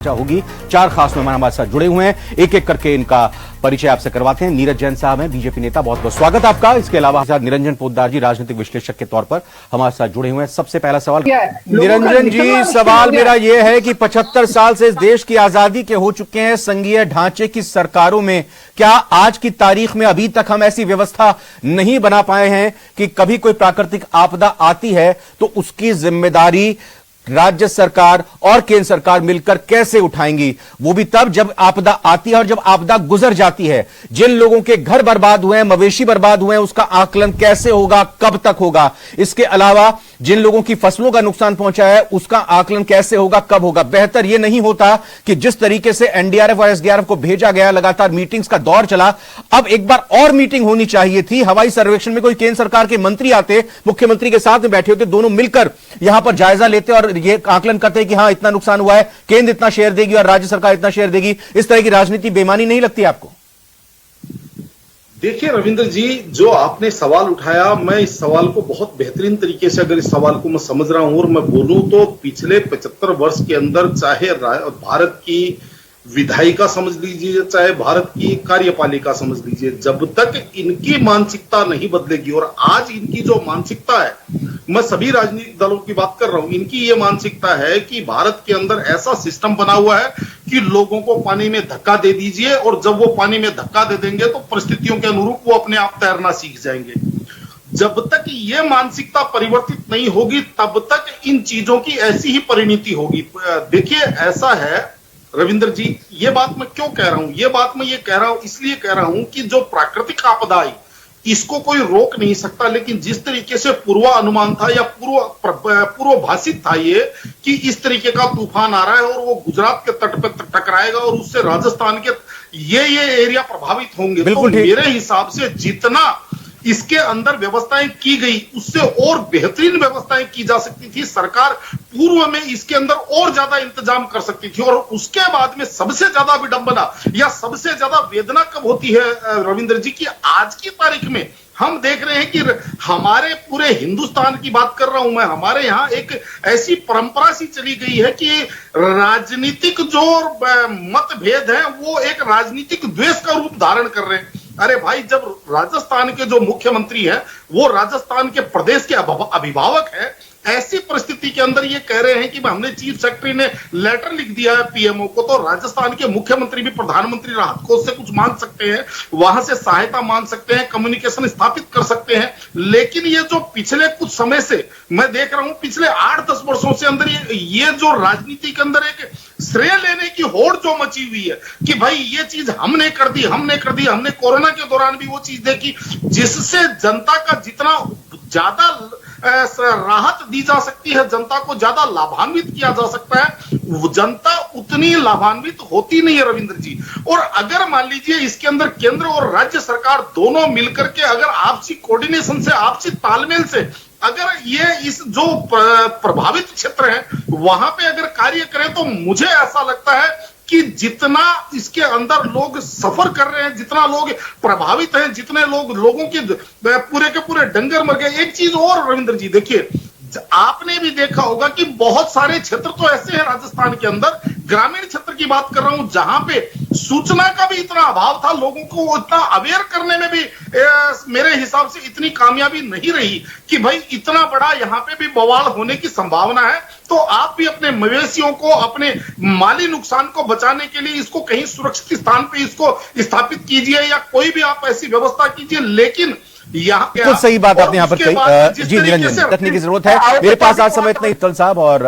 होगी। चार खास मेहमान हमारे साथ जुड़े हुए हैं, एक एक करके इनका परिचय आपसे करवाते हैं। नीरज जैन साहब हैं, बीजेपी नेता, बहुत बहुत स्वागत आपका। इसके अलावा निरंजन पोद्दार जी राजनीतिक विश्लेषक के तौर पर हमारे साथ जुड़े हुए हैं। सबसे पहला सवाल निरंजन जी, सवाल मेरा यह है कि 75 साल से इस देश की आजादी के हो चुके हैं संघीय ढांचे की सरकारों में, क्या आज की तारीख में अभी तक हम ऐसी व्यवस्था नहीं बना पाए हैं कि कभी कोई प्राकृतिक आपदा आती है तो उसकी जिम्मेदारी राज्य सरकार और केंद्र सरकार मिलकर कैसे उठाएंगी, वो भी तब जब आपदा आती है और जब आपदा गुजर जाती है। जिन लोगों के घर बर्बाद हुए हैं, मवेशी बर्बाद हुए हैं, उसका आकलन कैसे होगा, कब तक होगा। इसके अलावा जिन लोगों की फसलों का नुकसान पहुंचा है उसका आकलन कैसे होगा, कब होगा। बेहतर यह नहीं होता कि जिस तरीके से एनडीआरएफ और एसडीआरएफ को भेजा गया, लगातार मीटिंग्स का दौर चला, अब एक बार और मीटिंग होनी चाहिए थी। हवाई सर्वेक्षण में कोई केंद्र सरकार के मंत्री आते, मुख्यमंत्री के साथ में बैठे होते, दोनों मिलकर यहां पर जायजा लेते और ये आकलन करते हैं कि हां इतना नुकसान हुआ है, केंद्र इतना शेयर देगी और राज्य सरकार इतना शेयर देगी। इस तरह की राजनीति बेईमानी नहीं लगती आपको? देखिए रविंद्र जी, जो आपने सवाल उठाया, मैं इस सवाल को बहुत बेहतरीन तरीके से अगर इस सवाल को मैं समझ रहा हूं और मैं बोलूं तो पिछले 75 वर्ष के अंदर चाहे भारत की विधायिका समझ लीजिए, चाहे भारत की कार्यपालिका समझ लीजिए, जब तक इनकी मानसिकता नहीं बदलेगी, और आज इनकी जो मानसिकता है, मैं सभी राजनीतिक दलों की बात कर रहा हूं, इनकी ये मानसिकता है कि भारत के अंदर ऐसा सिस्टम बना हुआ है कि लोगों को पानी में धक्का दे दीजिए और जब वो पानी में धक्का दे देंगे तो परिस्थितियों के अनुरूप वो अपने आप तैरना सीख जाएंगे। जब तक ये मानसिकता परिवर्तित नहीं होगी तब तक इन चीजों की ऐसी ही परिणति होगी। देखिए ऐसा है रविंद्र जी, ये बात मैं क्यों कह रहा हूं, ये बात मैं ये कह रहा हूं इसलिए कह रहा हूं कि जो प्राकृतिक आपदा आई इसको कोई रोक नहीं सकता, लेकिन जिस तरीके से पूर्वानुमान था या पूर्वभाषित था ये कि इस तरीके का तूफान आ रहा है और वो गुजरात के तट पर टकराएगा और उससे राजस्थान के ये एरिया प्रभावित होंगे, तो मेरे हिसाब से जितना इसके अंदर व्यवस्थाएं की गई उससे और बेहतरीन व्यवस्थाएं की जा सकती थी। सरकार पूर्व में इसके अंदर और ज्यादा इंतजाम कर सकती थी। और उसके बाद में सबसे ज्यादा विडंबना या सबसे ज्यादा वेदना कब होती है रविंद्र जी, की आज की तारीख में हम देख रहे हैं कि हमारे पूरे हिंदुस्तान की बात कर रहा हूं मैं, हमारे यहाँ एक ऐसी परंपरा सी चली गई है कि राजनीतिक जो मतभेद है वो एक राजनीतिक द्वेष का रूप धारण कर रहे हैं। अरे भाई, जब राजस्थान के जो मुख्यमंत्री हैं वो राजस्थान के प्रदेश के अभिभावक हैं, ऐसी परिस्थिति के अंदर ये कह रहे हैं कि हमने चीफ सेक्रेटरी ने लेटर लिख दिया है पीएमओ को, तो राजस्थान के मुख्यमंत्री भी प्रधानमंत्री राहत कोष से कुछ मांग सकते हैं, वहां से सहायता मांग सकते हैं, कम्युनिकेशन स्थापित कर सकते हैं। लेकिन ये जो पिछले कुछ समय से मैं देख रहा हूं, पिछले 8-10 वर्षों से अंदर ये जो राजनीति के अंदर एक श्रेय लेने की होड़ जो मची हुई है कि भाई ये चीज हमने कर दी, हमने कोरोना के दौरान भी वो चीज देखी जिससे जनता का जितना ज्यादा राहत दी जा सकती है, जनता को ज्यादा लाभान्वित किया जा सकता है, जनता उतनी लाभान्वित होती नहीं है रविंद्र जी। और अगर मान लीजिए इसके अंदर केंद्र और राज्य सरकार दोनों मिलकर के अगर आपसी कोऑर्डिनेशन से, आपसी तालमेल से अगर ये इस जो प्रभावित क्षेत्र है वहां पे अगर कार्य करें तो मुझे ऐसा लगता है कि जितना इसके अंदर लोग सफर कर रहे हैं, जितना लोग प्रभावित हैं, जितने लोगों के पूरे के पूरे डंगर मर गए। एक चीज और रविंद्र जी, देखिए आपने भी देखा होगा कि बहुत सारे क्षेत्र तो ऐसे हैं राजस्थान के अंदर, ग्रामीण क्षेत्र की बात कर रहा हूं, जहां पे सूचना का भी इतना अभाव था, लोगों को इतना अवेयर करने में भी मेरे हिसाब से इतनी कामयाबी नहीं रही कि भाई इतना बड़ा यहां पे भी बवाल होने की संभावना है। तो आप भी अपने मवेशियों को, अपने माली नुकसान को बचाने के लिए इसको कहीं सुरक्षित स्थान पे इसको स्थापित कीजिए या कोई भी आप ऐसी व्यवस्था कीजिए, लेकिन बिल्कुल सही बात आपने यहां पर कही। जी निरंजन, तकनीकी जरूरत है। मेरे पास आज समय इतना ही, साहब और